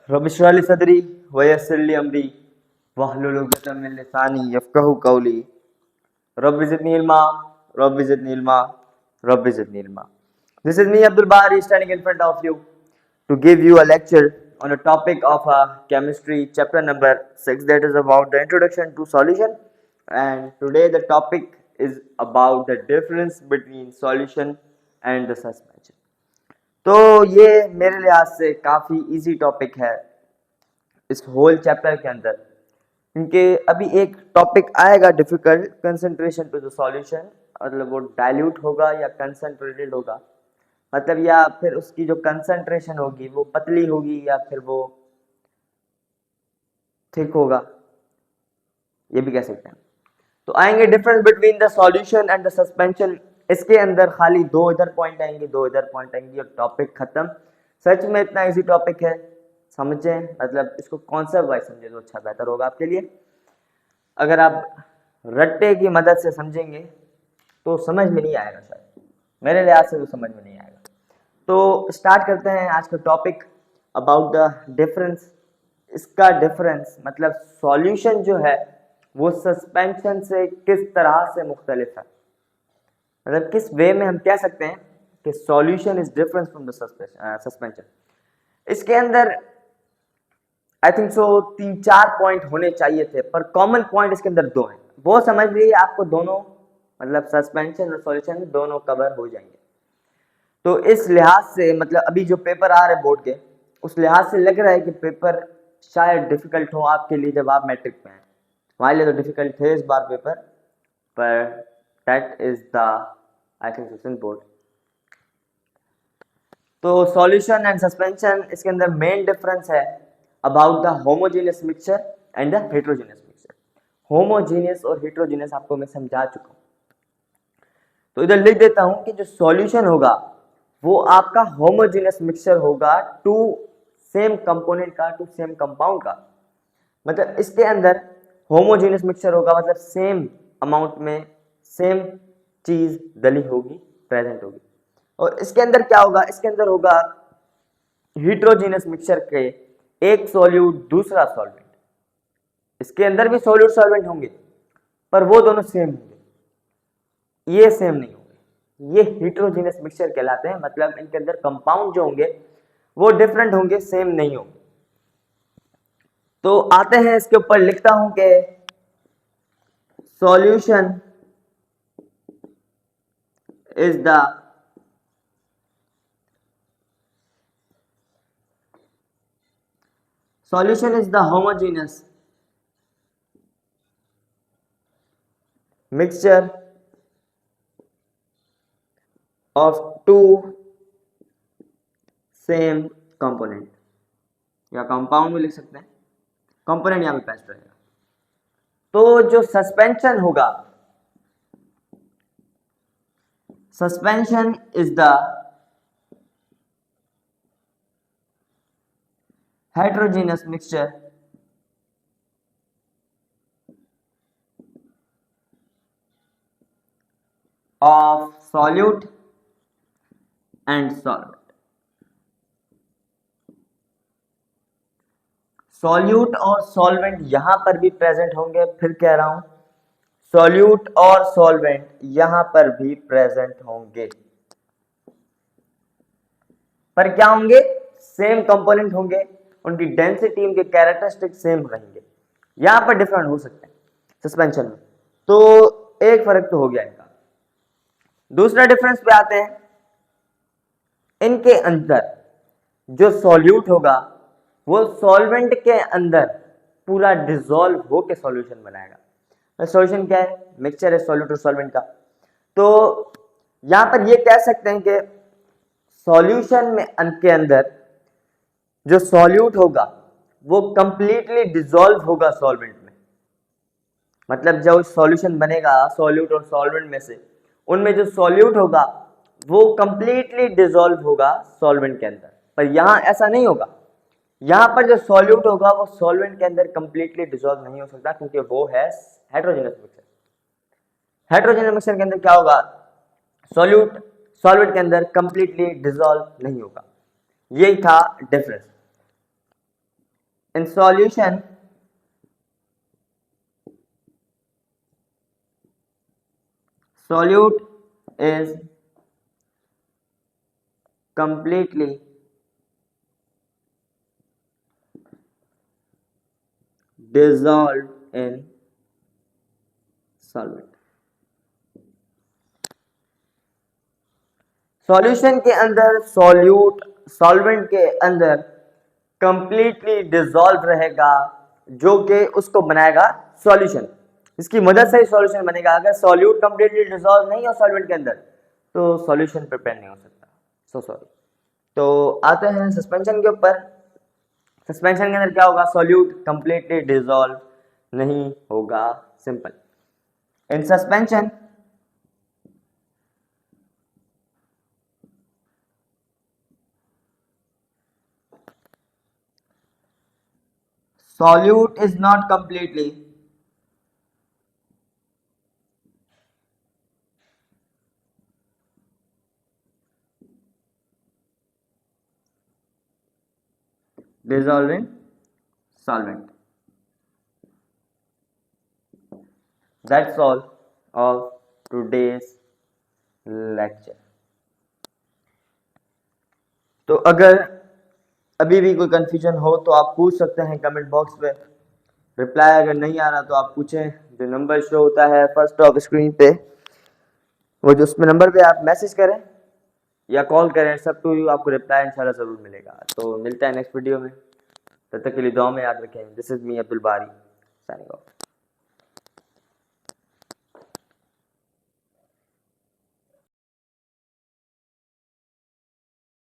रब इश्रह ली सदरी वयस्सिर ली अमरी वहलुल उक़दतम मिन लिसानी यफ़क़हू क़ौली rabbi ज़िदनी इल्मा rabbi ज़िदनी इल्मा rabbi ज़िदनी इल्मा. This is me Abdul Bari standing in front of you to give you a lecture on a topic of chemistry chapter number 6, that is about the introduction to solution. And today the topic is about the difference between solution and the suspension. तो ये मेरे लिहाज से काफ़ी easy topic है इस whole chapter के अंदर, क्योंकि अभी एक टॉपिक आएगा difficult, concentration to the solution. मतलब वो डाइल्यूट होगा या कंसंट्रेटेड होगा, मतलब या फिर उसकी जो कंसंट्रेशन होगी वो पतली होगी या फिर वो थिक होगा, ये भी कह सकते हैं. तो आएंगे difference between the solution and the suspension. इसके अंदर खाली दो इधर पॉइंट आएंगे, दो इधर पॉइंट आएंगे और टॉपिक खत्म. सच में इतना इजी टॉपिक है, समझें, मतलब इसको कॉन्सेप्ट वाइज समझे तो अच्छा बेहतर होगा आपके लिए. अगर आप रट्टे की मदद से समझेंगे तो समझ में नहीं आएगा, शायद मेरे लिहाज से तो समझ में नहीं आएगा. तो स्टार्ट करते हैं आज का टॉपिक अबाउट द डिफरेंस. इसका डिफरेंस मतलब सॉल्यूशन जो है वो सस्पेंशन से किस तरह से मुख्तलिफ है, मतलब किस वे में हम कह सकते हैं कि solution is different from the suspension. इसके अंदर आई थिंक सो 3-4 पॉइंट होने चाहिए थे, पर कॉमन पॉइंट इसके अंदर दो हैं. वो समझ लीजिए आपको दोनों, मतलब सस्पेंशन और सॉल्यूशन दोनों कवर हो जाएंगे. तो इस लिहाज से मतलब अभी जो पेपर आ रहे हैं बोर्ड के, उस लिहाज से लग रहा है कि पेपर शायद डिफिकल्ट हो आपके लिए जब आप मैट्रिक में हैं. हमारे लिए तो डिफिकल्ट थे इस बार पेपर, पर that is the I think so board. तो सॉल्यूशन एंड सस्पेंशन, इसके अंदर मेन डिफरेंस है about the homogeneous mixture and the heterogeneous mixture. Homogeneous और हेट्रोजेनियस आपको मैं समझा चुका हूं, तो इधर लिख देता हूं कि जो सॉल्यूशन होगा वो आपका होमोजेनियस मिक्सचर होगा टू सेम कंपोनेंट का, टू सेम कंपाउंड का. मतलब इसके अंदर होमोजेनियस मिक्सचर होगा, मतलब सेम अमाउंट में सेम चीज डली होगी, प्रेजेंट होगी. और इसके अंदर क्या होगा, इसके अंदर होगा हेट्रोजेनियस मिक्सचर के एक सॉल्यूट दूसरा सॉल्वेंट. इसके अंदर भी सॉल्यूट सॉल्वेंट होंगे, पर वो दोनों सेम होंगे, ये सेम नहीं होंगे. ये हेट्रोजेनियस मिक्सचर कहलाते हैं, मतलब इनके अंदर कंपाउंड जो होंगे वो डिफरेंट होंगे, सेम नहीं होंगे. तो आते हैं इसके ऊपर, लिखता हूं कि solution is the homogeneous mixture of two same component, या कंपाउंड भी लिख सकते हैं, कंपोनेंट यहां पे बेस्ट रहेगा. तो जो सस्पेंशन होगा, suspension is the heterogeneous mixture of solute and solvent. Solute और सॉल्वेंट यहां पर भी प्रेजेंट होंगे, फिर कह रहा हूं सॉल्यूट और सॉल्वेंट यहां पर भी प्रेजेंट होंगे, पर क्या होंगे, सेम कंपोनेंट होंगे, उनकी डेंसिटी, उनके कैरेक्टरिस्टिक सेम रहेंगे. यहां पर डिफरेंट हो सकते हैं सस्पेंशन में, तो एक फर्क तो हो गया इनका. दूसरा डिफरेंस पे आते हैं. इनके अंदर जो सॉल्यूट होगा वो सॉल्वेंट के अंदर पूरा डिसॉल्व होकर सॉल्यूशन बनाएगा. सॉल्यूशन क्या है, मिक्सचर है सॉल्यूट और सॉल्वेंट का. तो यहां पर ये कह सकते हैं कि सॉल्यूशन में के अंदर जो सॉल्यूट होगा वो कंप्लीटली डिसॉल्व होगा सॉल्वेंट में. मतलब जब सॉल्यूशन बनेगा सॉल्यूट और सॉल्वेंट में से, उनमें जो सॉल्यूट होगा वो कंप्लीटली डिसॉल्व होगा सॉल्वेंट के अंदर. पर यहां ऐसा नहीं होगा, यहां पर जो सॉल्यूट होगा वो सॉल्वेंट के अंदर कंप्लीटली डिसॉल्व नहीं हो सकता, क्योंकि वो है हेट्रोजेनियस मिक्सचर. हेट्रोजेनियस मिक्सचर के अंदर क्या होगा, सॉल्यूट सॉल्वेंट के अंदर कंप्लीटली डिसॉल्व नहीं होगा. यही था difference. in solution solute is completely dissolved in solvent. Solution के अंदर सॉल्यूट सॉल्वेंट के अंदर कंप्लीटली डिसॉल्व रहेगा, जो कि उसको बनाएगा सॉल्यूशन। इसकी मदद से ही सॉल्यूशन बनेगा। अगर सॉल्यूट कंप्लीटली डिसॉल्व नहीं हो सॉल्वेंट के अंदर तो सॉल्यूशन प्रिपेयर नहीं हो सकता। So sorry. तो आते हैं सस्पेंशन के ऊपर। सस्पेंशन के अंदर क्या होगा? सॉल्यूट कंप्लीटली डिसॉल्व नहीं होगा। Simple. In suspension solute is not completely dissolved in solvent. That's all of today's lecture. तो अगर अभी भी कोई कंफ्यूजन हो तो आप पूछ सकते हैं कमेंट बॉक्स पे। रिप्लाई अगर नहीं आ रहा तो आप पूछें। जो नंबर शो होता है फर्स्ट ऑफ स्क्रीन पे, वो जो उसमें नंबर पे आप मैसेज करें या कॉल करें, सब टू यू, आपको रिप्लाई इंशाल्लाह जरूर मिलेगा। तो मिलता है नेक्स्ट वीडियो में। तब तक के लिए दुआ में याद रखें। दिस इज मी अब्दुल बारी साइनिंग ऑफ।